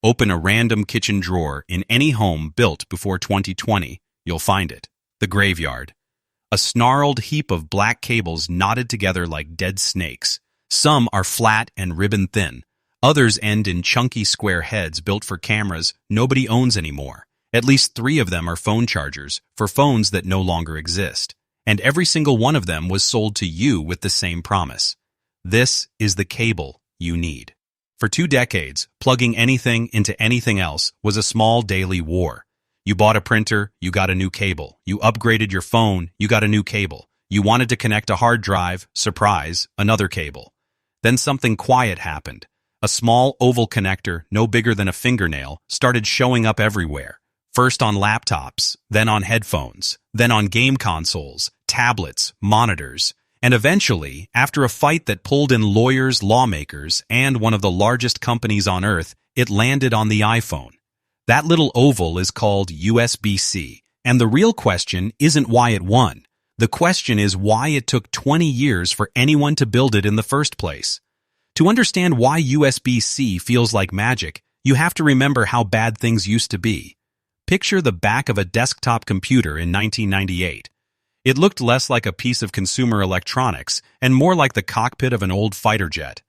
Open a random kitchen drawer in any home built before 2020, you'll find it. The graveyard. A snarled heap of black cables knotted together like dead snakes. Some are flat and ribbon-thin. Others end in chunky square heads built for cameras nobody owns anymore. At least 3 of them are phone chargers for phones that no longer exist. And every single one of them was sold to you with the same promise. This is the cable you need. For 2 decades, plugging anything into anything else was a small daily war. You bought a printer, you got a new cable. You upgraded your phone, you got a new cable. You wanted to connect a hard drive, surprise, another cable. Then something quiet happened. A small oval connector, no bigger than a fingernail, started showing up everywhere. First on laptops, then on headphones, then on game consoles, tablets, monitors. And eventually, after a fight that pulled in lawyers, lawmakers, and one of the largest companies on Earth, it landed on the iPhone. That little oval is called USB-C, and the real question isn't why it won. The question is why it took 20 years for anyone to build it in the first place. To understand why USB-C feels like magic, you have to remember how bad things used to be. Picture the back of a desktop computer in 1998. It looked less like a piece of consumer electronics and more like the cockpit of an old fighter jet.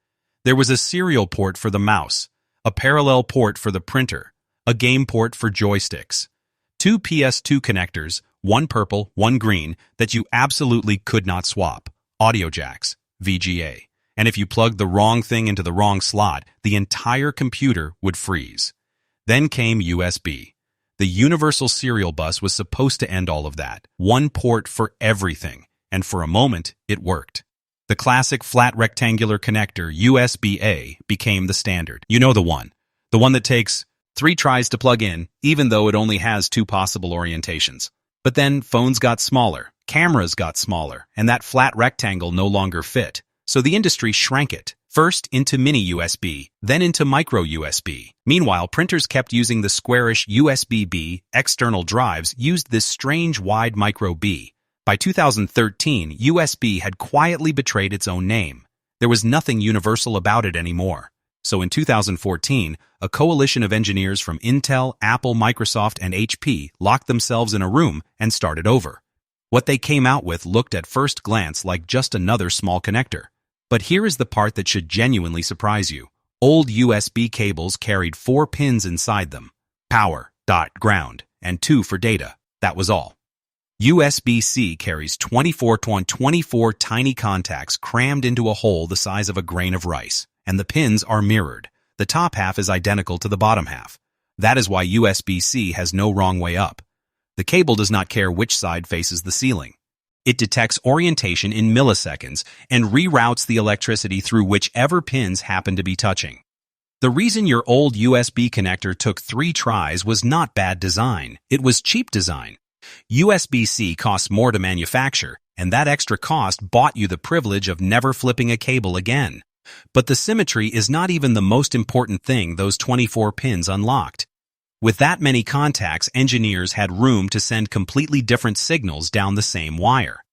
There was a serial port for the mouse, a parallel port for the printer, a game port for joysticks, 2 PS2 connectors, one purple, one green, that you absolutely could not swap, audio jacks, VGA. And if you plugged the wrong thing into the wrong slot, the entire computer would freeze. Then came USB. The universal serial bus was supposed to end all of that. One port for everything. And for a moment, it worked. The classic flat rectangular connector, USB-A, became the standard. You know the one. The one that takes 3 tries to plug in, even though it only has 2 possible orientations. But then phones got smaller, cameras got smaller, and that flat rectangle no longer fit. So the industry shrank it. First into mini USB, then into micro USB. Meanwhile, printers kept using the squarish USB-B. External drives used this strange wide micro B. By 2013, USB had quietly betrayed its own name. There was nothing universal about it anymore. So in 2014, a coalition of engineers from Intel, Apple, Microsoft, and HP locked themselves in a room and started over. What they came out with looked at first glance like just another small connector. But here is the part that should genuinely surprise you. Old USB cables carried 4 pins inside them. Power, ground, and 2 for data. That was all. USB-C carries 24 tiny contacts crammed into a hole the size of a grain of rice, and the pins are mirrored. The top half is identical to the bottom half. That is why USB-C has no wrong way up. The cable does not care which side faces the ceiling. It detects orientation in milliseconds and reroutes the electricity through whichever pins happen to be touching. The reason your old USB connector took 3 tries was not bad design. It was cheap design. USB-C costs more to manufacture, and that extra cost bought you the privilege of never flipping a cable again. But the symmetry is not even the most important thing those 24 pins unlocked. With that many contacts, engineers had room to send completely different signals down the same wire.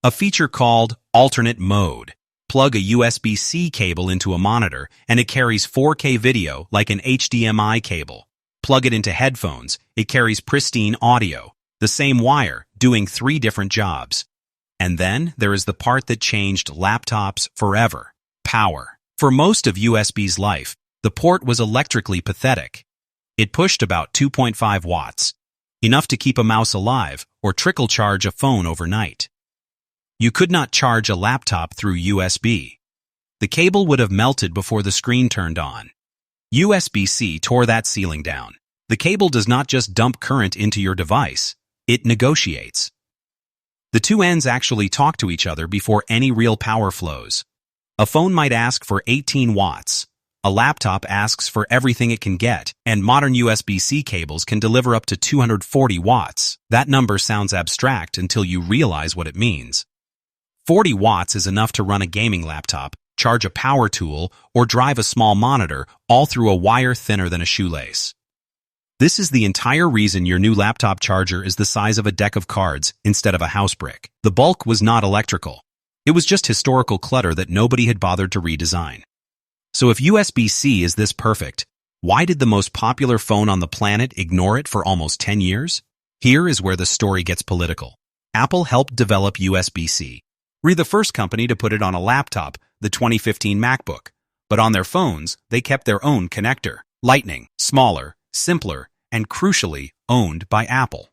A feature called alternate mode. Plug a USB-C cable into a monitor, and it carries 4K video like an HDMI cable. Plug it into headphones, it carries pristine audio. The same wire, doing 3 different jobs. And then there is the part that changed laptops forever. Power. For most of USB's life, the port was electrically pathetic. It pushed about 2.5 watts, enough to keep a mouse alive or trickle charge a phone overnight. You could not charge a laptop through USB. The cable would have melted before the screen turned on. USB-C tore that ceiling down. The cable does not just dump current into your device, it negotiates. The 2 ends actually talk to each other before any real power flows. A phone might ask for 18 watts. A laptop asks for everything it can get, and modern USB-C cables can deliver up to 240 watts. That number sounds abstract until you realize what it means. 40 watts is enough to run a gaming laptop, charge a power tool, or drive a small monitor, all through a wire thinner than a shoelace. This is the entire reason your new laptop charger is the size of a deck of cards instead of a house brick. The bulk was not electrical. It was just historical clutter that nobody had bothered to redesign. So if USB-C is this perfect, Why did the most popular phone on the planet ignore it for almost 10 years? Here is where the story gets political. Apple helped develop USB-C. We're the first company to put it on a laptop, the 2015 MacBook. But on their phones, they kept their own connector. Lightning, smaller, simpler, and crucially, owned by Apple.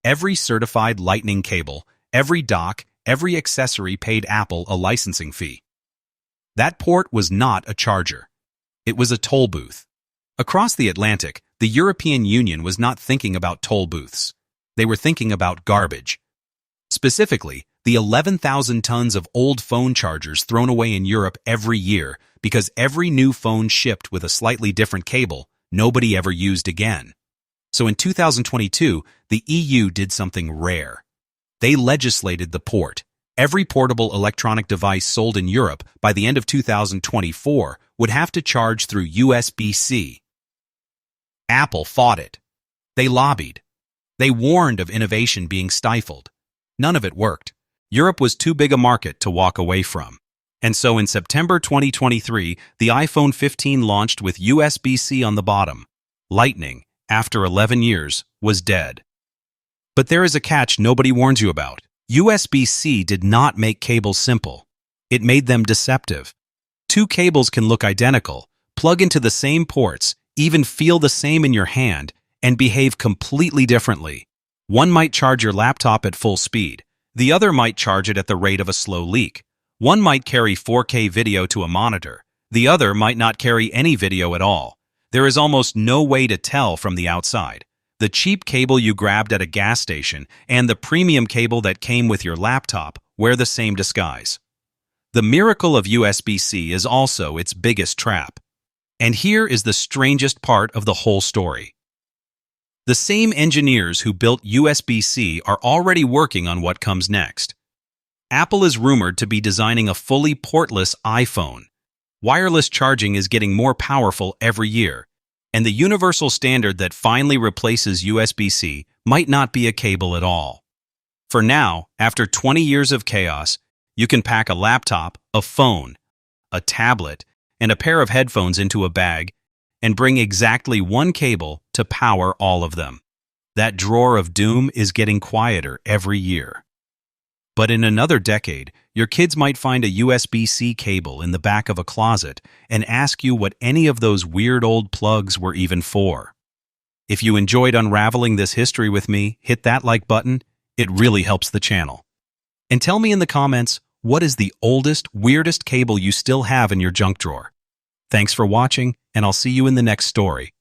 Every certified Lightning cable, every dock, every accessory paid Apple a licensing fee. That port was not a charger. It was a toll booth. Across the Atlantic, the European Union was not thinking about toll booths. They were thinking about garbage. Specifically, the 11,000 tons of old phone chargers thrown away in Europe every year because every new phone shipped with a slightly different cable nobody ever used again. So in 2022, the EU did something rare. They legislated the port. Every portable electronic device sold in Europe by the end of 2024 would have to charge through USB-C. Apple fought it. They lobbied. They warned of innovation being stifled. None of it worked. Europe was too big a market to walk away from. And so in September 2023, the iPhone 15 launched with USB-C on the bottom. Lightning, after 11 years, was dead. But there is a catch nobody warns you about. USB-C did not make cables simple. It made them deceptive. Two cables can look identical, plug into the same ports, even feel the same in your hand, and behave completely differently. One might charge your laptop at full speed. The other might charge it at the rate of a slow leak. One might carry 4K video to a monitor. The other might not carry any video at all. There is almost no way to tell from the outside. The cheap cable you grabbed at a gas station and the premium cable that came with your laptop wear the same disguise. The miracle of USB-C is also its biggest trap. And here is the strangest part of the whole story. The same engineers who built USB-C are already working on what comes next. Apple is rumored to be designing a fully portless iPhone. Wireless charging is getting more powerful every year, and the universal standard that finally replaces USB-C might not be a cable at all. For now, after 20 years of chaos, you can pack a laptop, a phone, a tablet, and a pair of headphones into a bag and bring exactly one cable to power all of them. That drawer of doom is getting quieter every year. But in another decade, your kids might find a USB-C cable in the back of a closet and ask you what any of those weird old plugs were even for. If you enjoyed unraveling this history with me, hit that like button. It really helps the channel. And tell me in the comments, what is the oldest, weirdest cable you still have in your junk drawer? Thanks for watching, and I'll see you in the next story.